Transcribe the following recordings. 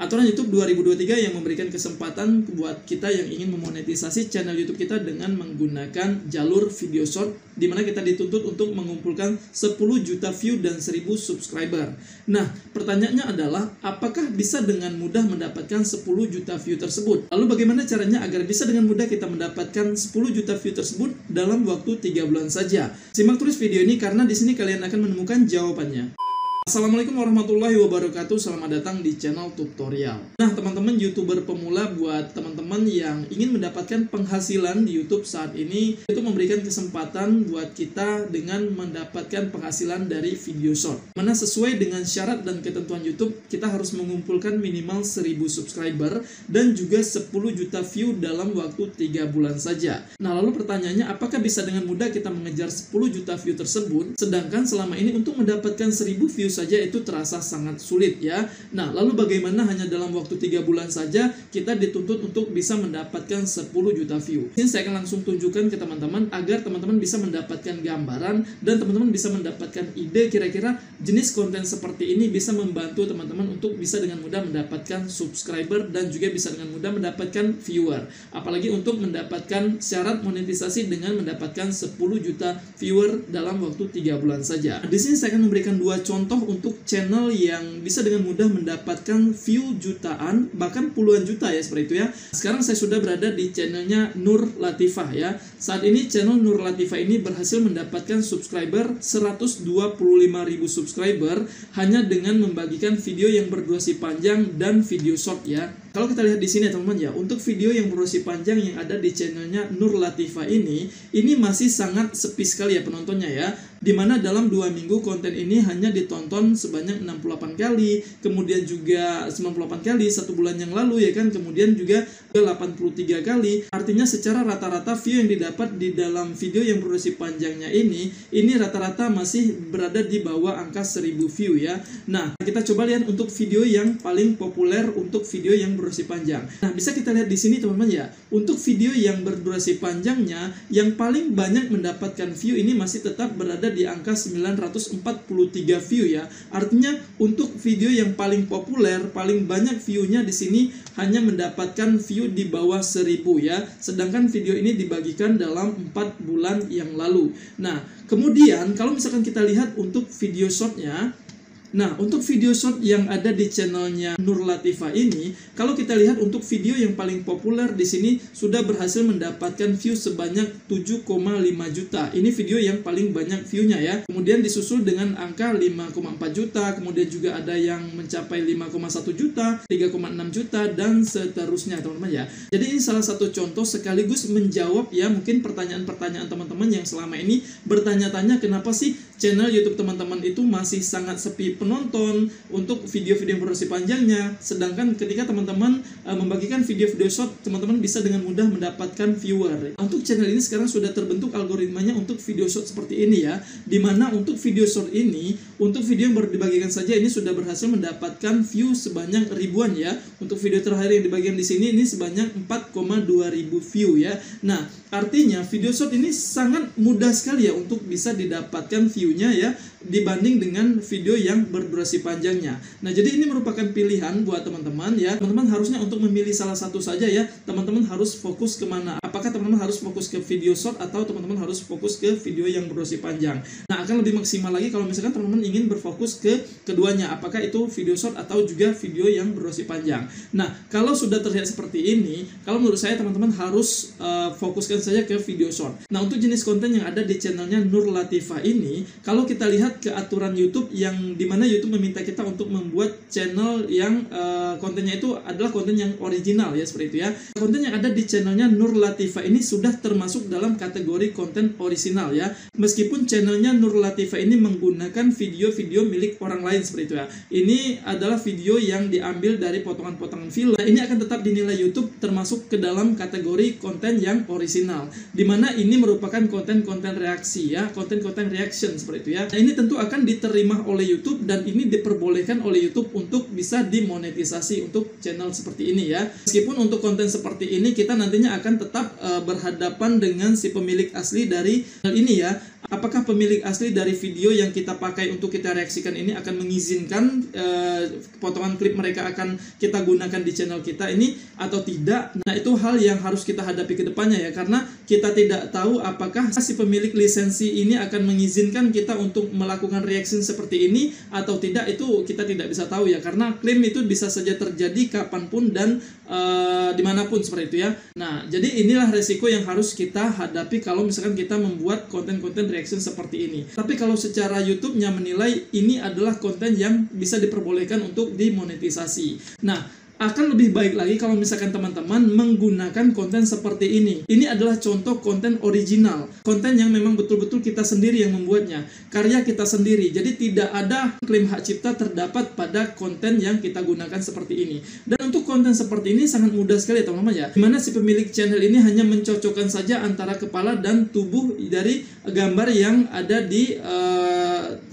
Aturan YouTube 2023 yang memberikan kesempatan buat kita yang ingin memonetisasi channel YouTube kita dengan menggunakan jalur video short, di mana kita dituntut untuk mengumpulkan 10 juta view dan 1000 subscriber. Nah, pertanyaannya adalah apakah bisa dengan mudah mendapatkan 10 juta view tersebut? Lalu bagaimana caranya agar bisa dengan mudah kita mendapatkan 10 juta view tersebut dalam waktu 3 bulan saja? Simak terus video ini karena di sini kalian akan menemukan jawabannya. Assalamualaikum warahmatullahi wabarakatuh. Selamat datang di channel tutorial. Nah, teman-teman YouTuber pemula, buat teman-teman yang ingin mendapatkan penghasilan di YouTube saat ini, itu memberikan kesempatan buat kita dengan mendapatkan penghasilan dari video short. Mana sesuai dengan syarat dan ketentuan YouTube, kita harus mengumpulkan minimal 1000 subscriber dan juga 10 juta view dalam waktu 3 bulan saja. Nah, lalu pertanyaannya, apakah bisa dengan mudah kita mengejar 10 juta view tersebut, sedangkan selama ini untuk mendapatkan 1000 view saja itu terasa sangat sulit ya. Nah, lalu bagaimana hanya dalam waktu 3 bulan saja kita dituntut untuk bisa mendapatkan 10 juta view. Ini saya akan langsung tunjukkan ke teman-teman agar teman-teman bisa mendapatkan gambaran dan teman-teman bisa mendapatkan ide kira-kira jenis konten seperti ini bisa membantu teman-teman untuk bisa dengan mudah mendapatkan subscriber dan juga bisa dengan mudah mendapatkan viewer. Apalagi untuk mendapatkan syarat monetisasi dengan mendapatkan 10 juta viewer dalam waktu 3 bulan saja. Di sini saya akan memberikan 2 contoh untuk channel yang bisa dengan mudah mendapatkan view jutaan, bahkan puluhan juta ya, seperti itu ya. Sekarang saya sudah berada di channelnya Nur Latifah ya. Saat ini channel Nur Latifah ini berhasil mendapatkan subscriber 125.000 subscriber hanya dengan membagikan video yang berdurasi panjang dan video short ya. Kalau kita lihat di sini teman-teman ya, untuk video yang berdurasi panjang yang ada di channelnya Nur Latifah ini masih sangat sepi sekali ya penontonnya ya. Dimana dalam 2 minggu konten ini hanya ditonton sebanyak 68 kali, kemudian juga 98 kali 1 bulan yang lalu ya kan, kemudian juga 83 kali. Artinya secara rata-rata view yang didapat di dalam video yang berdurasi panjangnya ini rata-rata masih berada di bawah angka 1000 view ya. Nah, kita coba lihat untuk video yang paling populer untuk video yang berdurasi panjang. Nah, bisa kita lihat di sini teman-teman ya. Untuk video yang berdurasi panjangnya yang paling banyak mendapatkan view ini masih tetap berada di angka 943 view ya. Artinya untuk video yang paling populer, paling banyak view-nya di sini hanya mendapatkan view di bawah 1000 ya. Sedangkan video ini dibagikan dalam 4 bulan yang lalu. Nah, kemudian kalau misalkan kita lihat untuk video short-nya, nah, untuk video short yang ada di channelnya Nur Latifah ini, kalau kita lihat untuk video yang paling populer di sini sudah berhasil mendapatkan view sebanyak 7,5 juta. Ini video yang paling banyak view-nya ya. Kemudian disusul dengan angka 5,4 juta, kemudian juga ada yang mencapai 5,1 juta, 3,6 juta, dan seterusnya teman-teman ya. Jadi ini salah satu contoh sekaligus menjawab ya mungkin pertanyaan-pertanyaan teman-teman yang selama ini bertanya-tanya kenapa sih channel YouTube teman-teman itu masih sangat sepi penonton untuk video-video yang berdurasi panjangnya, sedangkan ketika teman-teman membagikan video-video short, teman-teman bisa dengan mudah mendapatkan viewer. Untuk channel ini sekarang sudah terbentuk algoritmanya untuk video short seperti ini ya, dimana untuk video short ini, untuk video yang baru dibagikan saja ini sudah berhasil mendapatkan view sebanyak ribuan ya. Untuk video terakhir yang dibagikan di sini ini sebanyak 4,2 ribu view ya. Nah, artinya video short ini sangat mudah sekali ya untuk bisa didapatkan view-nya ya dibanding dengan video yang berdurasi panjangnya. Nah, jadi ini merupakan pilihan buat teman-teman ya. Teman-teman harusnya untuk memilih salah satu saja ya. Teman-teman harus fokus kemana? Apakah teman-teman harus fokus ke video short atau teman-teman harus fokus ke video yang berdurasi panjang? Nah, akan lebih maksimal lagi kalau misalkan teman-teman ingin berfokus ke keduanya. Apakah itu video short atau juga video yang berdurasi panjang? Nah, kalau sudah terlihat seperti ini, kalau menurut saya teman-teman harus fokuskan saja ke video short. Nah, untuk jenis konten yang ada di channelnya Nur Latifah ini, kalau kita lihat ke aturan YouTube yang dimana YouTube meminta kita untuk membuat channel yang kontennya itu adalah konten yang original ya, seperti itu ya. Konten yang ada di channelnya Nur Latifah ini sudah termasuk dalam kategori konten original ya. Meskipun channelnya Nur Latifah ini menggunakan video-video milik orang lain, seperti itu ya. Ini adalah video yang diambil dari potongan-potongan film. Nah, ini akan tetap dinilai YouTube termasuk ke dalam kategori konten yang original, dimana ini merupakan konten-konten reaksi ya, konten-konten reaction seperti itu ya. Nah, ini tentu akan diterima oleh YouTube dan ini diperbolehkan oleh YouTube untuk bisa dimonetisasi untuk channel seperti ini ya. Meskipun untuk konten seperti ini kita nantinya akan tetap berhadapan dengan si pemilik asli dari channel ini ya. apakah pemilik asli dari video yang kita pakai untuk kita reaksikan ini akan mengizinkan potongan klip mereka akan kita gunakan di channel kita ini atau tidak. Nah, itu hal yang harus kita hadapi ke depannya ya, karena kita tidak tahu apakah si pemilik lisensi ini akan mengizinkan kita untuk melakukan reaction seperti ini atau tidak. Itu kita tidak bisa tahu ya, karena klaim itu bisa saja terjadi kapanpun dan dimanapun seperti itu ya. Nah, jadi inilah resiko yang harus kita hadapi kalau misalkan kita membuat konten-konten reaction seperti ini. Tapi kalau secara YouTube-nya menilai ini adalah konten yang bisa diperbolehkan untuk dimonetisasi. Nah, akan lebih baik lagi kalau misalkan teman-teman menggunakan konten seperti ini. Ini adalah contoh konten original, konten yang memang betul-betul kita sendiri yang membuatnya, karya kita sendiri. Jadi tidak ada klaim hak cipta terdapat pada konten yang kita gunakan seperti ini. Dan untuk konten seperti ini sangat mudah sekali ya teman-teman ya, dimana si pemilik channel ini hanya mencocokkan saja antara kepala dan tubuh dari gambar yang ada di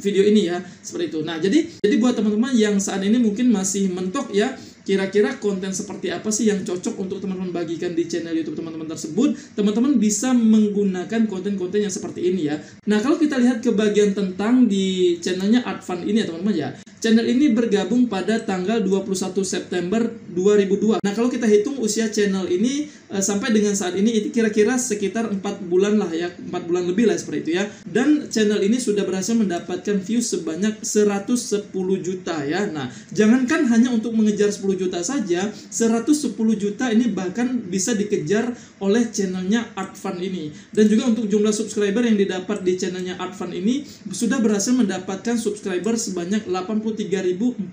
video ini ya, seperti itu. Nah, jadi buat teman-teman yang saat ini mungkin masih mentok ya, kira-kira konten seperti apa sih yang cocok untuk teman-teman bagikan di channel YouTube teman-teman tersebut, teman-teman bisa menggunakan konten-konten yang seperti ini ya. Nah, kalau kita lihat ke bagian tentang di channelnya Advan ini ya teman-teman ya, channel ini bergabung pada tanggal 21 September 2002. Nah, kalau kita hitung usia channel ini sampai dengan saat ini itu kira-kira sekitar 4 bulan lah ya, 4 bulan lebih lah seperti itu ya. Dan channel ini sudah berhasil mendapatkan views sebanyak 110 juta ya. Nah, jangankan hanya untuk mengejar 10 juta saja, 110 juta ini bahkan bisa dikejar oleh channelnya Advan ini. Dan juga untuk jumlah subscriber yang didapat di channelnya Advan ini sudah berhasil mendapatkan subscriber sebanyak 83.400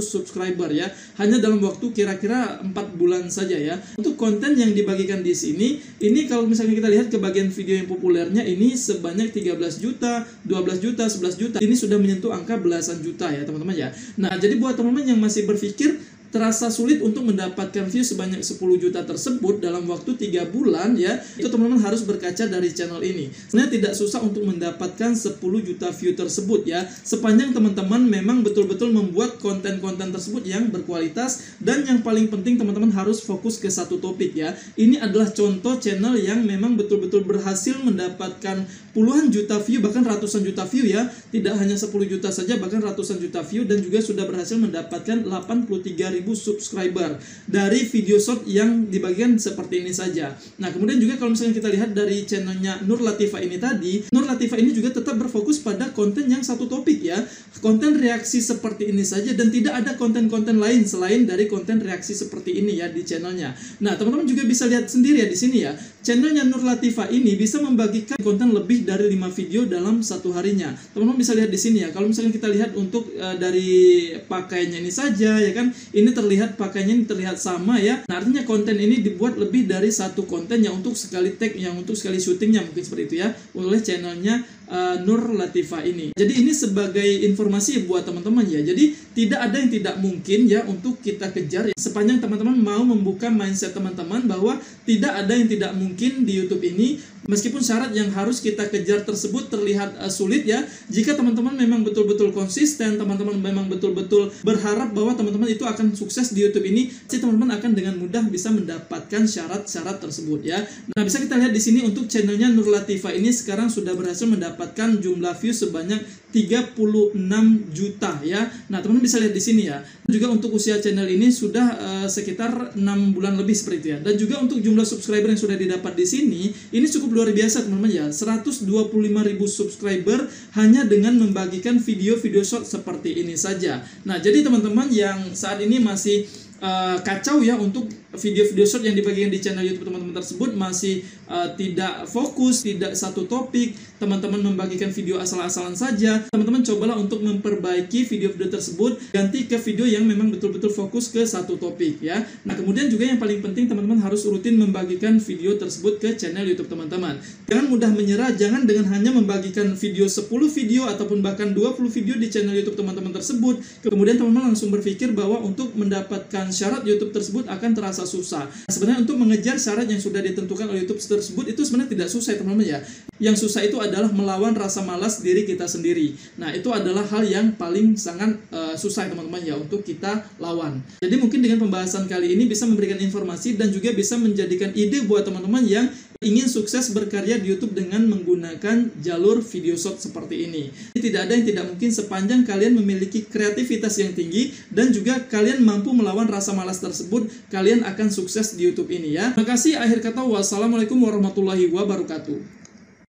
subscriber ya, hanya dalam waktu kira-kira 4 bulan saja ya. Untuk konten yang dibagikan di sini, ini kalau misalnya kita lihat ke bagian video yang populernya ini sebanyak 13 juta, 12 juta, 11 juta. Ini sudah menyentuh angka belasan juta ya teman-teman ya. Nah, jadi buat teman-teman yang masih berpikir terasa sulit untuk mendapatkan view sebanyak 10 juta tersebut dalam waktu 3 bulan ya, itu teman-teman harus berkaca dari channel ini. Sebenarnya tidak susah untuk mendapatkan 10 juta view tersebut ya, sepanjang teman-teman memang betul-betul membuat konten-konten tersebut yang berkualitas, dan yang paling penting teman-teman harus fokus ke satu topik ya. Ini adalah contoh channel yang memang betul-betul berhasil mendapatkan puluhan juta view, bahkan ratusan juta view ya, tidak hanya 10 juta saja, bahkan ratusan juta view, dan juga sudah berhasil mendapatkan 83.000 subscriber dari video short yang dibagikan seperti ini saja. Nah, kemudian juga kalau misalnya kita lihat dari channelnya Nur Latifah ini tadi, Nur Latifah ini juga tetap berfokus pada konten yang satu topik ya, konten reaksi seperti ini saja, dan tidak ada konten-konten lain selain dari konten reaksi seperti ini ya di channelnya. Nah, teman-teman juga bisa lihat sendiri ya di sini ya, channelnya Nur Latifah ini bisa membagikan konten lebih dari 5 video dalam satu harinya. Teman-teman bisa lihat di sini ya, kalau misalnya kita lihat untuk dari pakaiannya ini saja ya kan, ini terlihat pakaiannya ini terlihat sama ya. Nah, artinya konten ini dibuat lebih dari satu konten yang untuk sekali tag, yang untuk sekali syutingnya mungkin seperti itu ya, oleh channelnya Nur Latifah ini. Jadi ini sebagai informasi buat teman-teman ya. Jadi tidak ada yang tidak mungkin ya untuk kita kejar ya, sepanjang teman-teman mau membuka mindset teman-teman bahwa tidak ada yang tidak mungkin di YouTube ini. Meskipun syarat yang harus kita kejar tersebut terlihat sulit ya, jika teman-teman memang betul-betul konsisten, teman-teman memang betul-betul berharap bahwa teman-teman itu akan sukses di YouTube ini, si teman-teman akan dengan mudah bisa mendapatkan syarat-syarat tersebut ya. Nah, bisa kita lihat di sini untuk channelnya Nur Latifah ini sekarang sudah berhasil mendapatkan jumlah view sebanyak 36 juta ya. Nah, teman-teman bisa lihat di sini ya. Juga untuk usia channel ini sudah sekitar 6 bulan lebih seperti itu ya. Dan juga untuk jumlah subscriber yang sudah didapat di sini, ini cukup luar biasa teman-teman ya. 125.000 subscriber hanya dengan membagikan video-video short seperti ini saja. Nah, jadi teman-teman yang saat ini masih kacau ya untuk video-video short yang dibagikan di channel YouTube teman-teman tersebut, masih tidak fokus, tidak satu topik, teman-teman membagikan video asal-asalan saja, teman-teman cobalah untuk memperbaiki video-video tersebut, ganti ke video yang memang betul-betul fokus ke satu topik ya. Nah, kemudian juga yang paling penting teman-teman harus rutin membagikan video tersebut ke channel YouTube teman-teman. Jangan mudah menyerah, jangan dengan hanya membagikan video 10 video ataupun bahkan 20 video di channel YouTube teman-teman tersebut, kemudian teman-teman langsung berpikir bahwa untuk mendapatkan syarat YouTube tersebut akan terasa susah. Sebenarnya untuk mengejar syarat yang sudah ditentukan oleh YouTube tersebut itu sebenarnya tidak susah teman-teman ya. Yang susah itu adalah melawan rasa malas diri kita sendiri. Nah, itu adalah hal yang paling sangat susah teman-teman ya untuk kita lawan. Jadi mungkin dengan pembahasan kali ini bisa memberikan informasi dan juga bisa menjadikan ide buat teman-teman yang ingin sukses berkarya di YouTube dengan menggunakan jalur video short seperti ini. Tidak ada yang tidak mungkin sepanjang kalian memiliki kreativitas yang tinggi dan juga kalian mampu melawan rasa malas tersebut, kalian akan sukses di YouTube ini ya. Terima kasih, akhir kata wassalamualaikum warahmatullahi wabarakatuh.